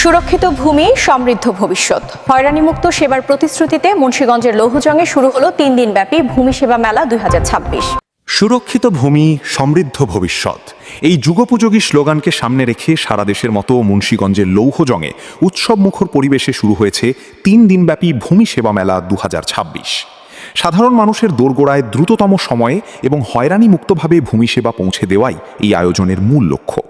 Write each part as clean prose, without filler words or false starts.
সুরক্ষিত ভূমি, সমৃদ্ধ ভবিষ্যৎ। হয়রানিমুক্ত সেবার প্রতিশ্রুতিতে মুন্সিগঞ্জের লৌহজংয়ে শুরু হলো 3 দিনব্যাপী ভূমি সেবা মেলা 2026। সুরক্ষিত ভূমি, সমৃদ্ধ ভবিষ্যৎ, এই যুগোপযোগী স্লোগানকে সামনে রেখে সারা দেশের মতো মুন্সিগঞ্জের লৌহজংয়ে উৎসবমুখর পরিবেশে শুরু হয়েছে 3 দিনব্যাপী ভূমি সেবা মেলা 2026। সাধারণ মানুষের দোরগোড়ায় দ্রুততম সময়ে এবং হয়রানিমুক্তভাবে ভূমি সেবা পৌঁছে দেওয়াই এই আয়োজনের মূল লক্ষ্য।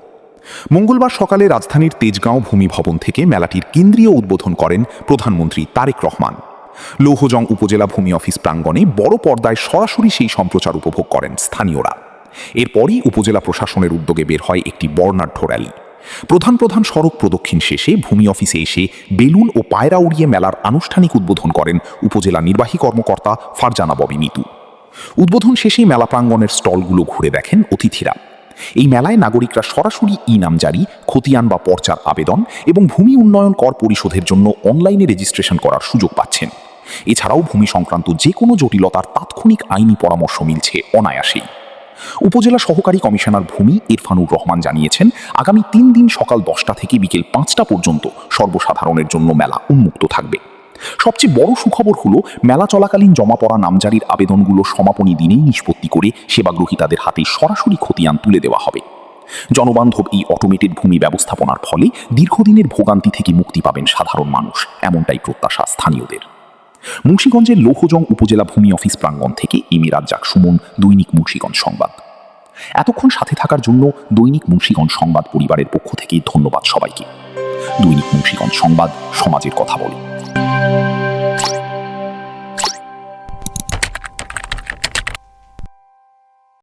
মঙ্গলবার সকালে রাজধানীর তেজগাঁও ভূমি ভবন থেকে মেলাটির কেন্দ্রীয় উদ্বোধন করেন প্রধানমন্ত্রী তারেক রহমান। লৌহজং উপজেলা ভূমি অফিস প্রাঙ্গণে বড় পর্দায় সরাসরি সেই সম্প্রচার উপভোগ করেন স্থানীয়রা। এরপরই উপজেলা প্রশাসনের উদ্যোগে বের হয় একটি বর্ণাঢ্য র্যালি। প্রধান প্রধান সড়ক প্রদক্ষিণ শেষে ভূমি অফিসে এসে বেলুন ও পায়রা উড়িয়ে মেলার আনুষ্ঠানিক উদ্বোধন করেন উপজেলা নির্বাহী কর্মকর্তা ফারজানা ববি মিতু। উদ্বোধন শেষেই মেলা প্রাঙ্গণের স্টলগুলো ঘুরে দেখেন অতিথিরা। এই মেলায় নাগরিকরা সরাসরি নামজারি, খতিয়ান বা পর্চার আবেদন এবং ভূমি উন্নয়ন কর পরিশোধের জন্য অনলাইনে রেজিস্ট্রেশন করার সুযোগ পাচ্ছেন। এছাড়াও ভূমি সংক্রান্ত যে কোনো জটিলতার তাৎক্ষণিক আইনি পরামর্শ মিলছে অনায়াসেই। উপজেলা সহকারী কমিশনার ভূমি ইরফানুর রহমান জানিয়েছেন, আগামী 3 দিন সকাল 10টা থেকে বিকেল 5টা পর্যন্ত সর্বসাধারণের জন্য মেলা উন্মুক্ত থাকবে। সবচেয়ে বড় সুখবর হলো, মেলা চলাকালীন জমা পড়া নামজারির আবেদনগুলো সমাপনী দিনেই নিষ্পত্তি করে সেবাগ্রহীতাদের হাতে সরাসরি খতিয়ান তুলে দেওয়া হবে। জনবান্ধব এই অটোমেটেড ভূমি ব্যবস্থাপনার ফলে দীর্ঘদিনের ভোগান্তি থেকে মুক্তি পাবেন সাধারণ মানুষ, এমনটাই প্রত্যাশা স্থানীয়দের। মুন্সিগঞ্জের লৌহজং উপজেলা ভূমি অফিস প্রাঙ্গণ থেকে রাজ্জাক সুমন, দৈনিক মুন্সিগঞ্জ সংবাদ। এতক্ষণ সাথে থাকার জন্য দৈনিক মুন্সিগঞ্জ সংবাদ পরিবারের পক্ষ থেকে ধন্যবাদ সবাইকে। দৈনিক মুন্সিগঞ্জ সংবাদ, সমাজের কথা বলে।